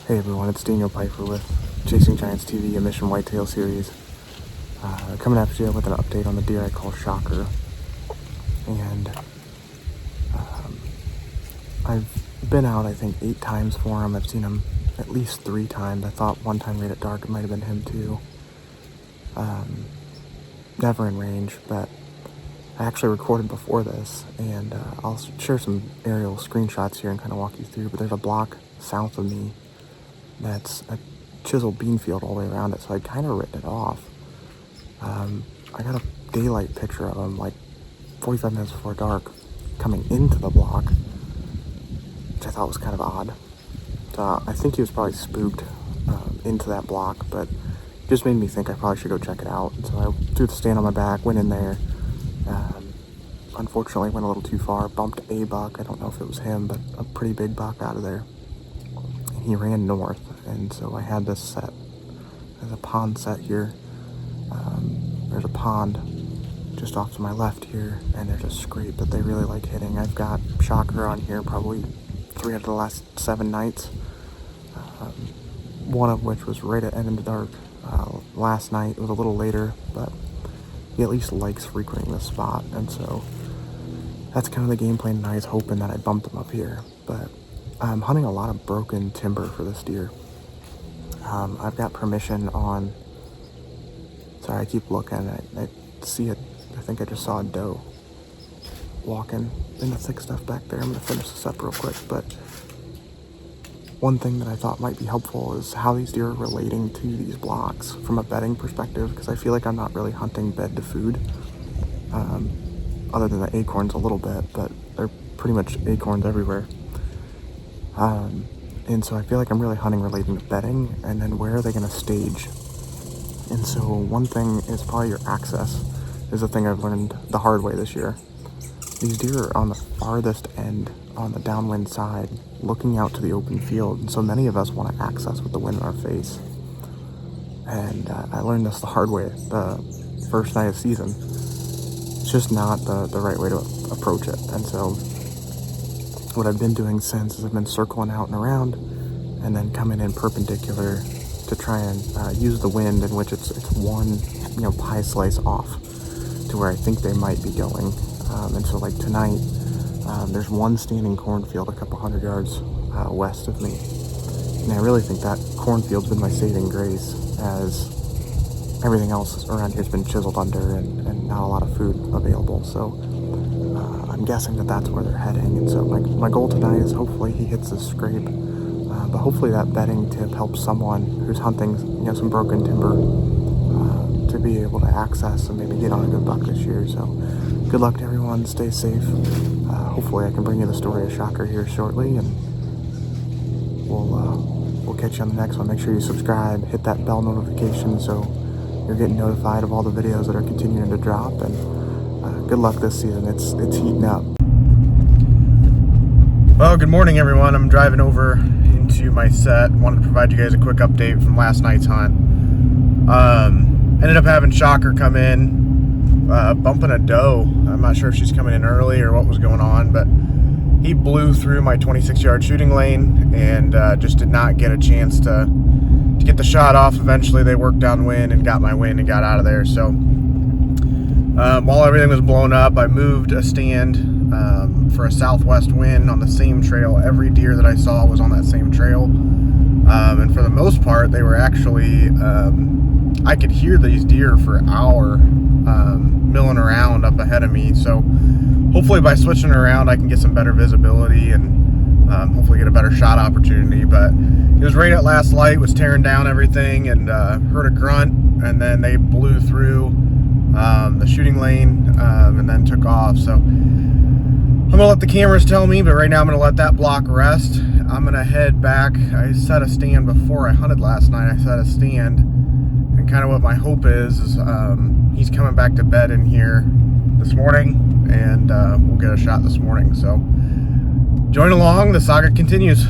Hey everyone, it's Daniel Pifer with Chasing Giants TV, a Mission Whitetail series. Coming after you with an update on the deer I call Shocker. And I've been out, I think, 8 times for him. I've seen him at least 3 times. I thought one time right at dark it might have been him too. Never in range, but I actually recorded before this, and I'll share some aerial screenshots here and kind of walk you through. But there's a block south of me that's a chiseled bean field all the way around it, so I kind of written it off. I got a daylight picture of him like 45 minutes before dark coming into the block, which I thought was kind of odd. So I think he was probably spooked into that block, but it just made me think I probably should go check it out. And so I threw the stand on my back, went in there. Unfortunately went a little too far, bumped a buck. I don't know if it was him, but a pretty big buck out of there. And he ran north, and so I had this set. There's a pond set here. There's a pond just off to my left here, and there's a scrape that they really like hitting. I've got Shocker on here probably 3 out of the last 7 nights. One of which was right at end of the dark. Last night it was a little later, but he at least likes frequenting this spot, and so that's kind of the game plan tonight, is hoping that I bumped him up here. But I'm hunting a lot of broken timber for this deer. I've got permission on, sorry, I keep looking, I see it, I think I just saw a doe walking in the thick stuff back there. I'm going to finish this up real quick, but one thing that I thought might be helpful is how these deer are relating to these blocks from a bedding perspective, because I feel like I'm not really hunting bed to food, other than the acorns a little bit, but they're pretty much acorns everywhere. And so I feel like I'm really hunting relating to bedding, and then where are they going to stage. And so one thing is probably your access is the thing I've learned the hard way this year. These deer are on the farthest end on the downwind side, looking out to the open field, and so many of us want to access with the wind in our face. And I learned this the hard way the first night of season. It's just not the right way to approach it. And so what I've been doing since is I've been circling out and around, and then coming in perpendicular to try and use the wind, in which it's one pie slice off to where I think they might be going. And so like tonight, there's one standing cornfield a couple hundred yards west of me, and I really think that cornfield's been my saving grace, as everything else around here has been chiseled under and not a lot of food available. So I'm guessing that that's where they're heading, and so my goal tonight is hopefully he hits this scrape, but hopefully that bedding tip helps someone who's hunting some broken timber to be able to access and maybe get on a good buck this year. So good luck to everyone, stay safe. Hopefully I can bring you the story of Shocker here shortly, and we'll catch you on the next one. Make sure you subscribe, hit that bell notification so you're getting notified of all the videos that are continuing to drop, and good luck this season. It's heating up. Well, good morning everyone. I'm driving over into my set. Wanted to provide you guys a quick update from last night's hunt. Ended up having Shocker come in, bumping a doe. I'm not sure if she's coming in early or what was going on, but he blew through my 26-yard shooting lane and just did not get a chance to get the shot off. Eventually they worked downwind and got my wind and got out of there. So while everything was blown up, I moved a stand for a southwest wind on the same trail. Every deer that I saw was on that same trail, and for the most part they were actually I could hear these deer for an hour milling around up ahead of me. So hopefully by switching around I can get some better visibility and hopefully get a better shot opportunity. But it was right at last light, was tearing down everything, and heard a grunt, and then they blew through the shooting lane and then took off. So I'm gonna let the cameras tell me, but right now I'm gonna let that block rest. I'm gonna head back. I set a stand before I hunted last night. I set a stand, and kind of what my hope is he's coming back to bed in here this morning, and we'll get a shot this morning. So join along, the saga continues.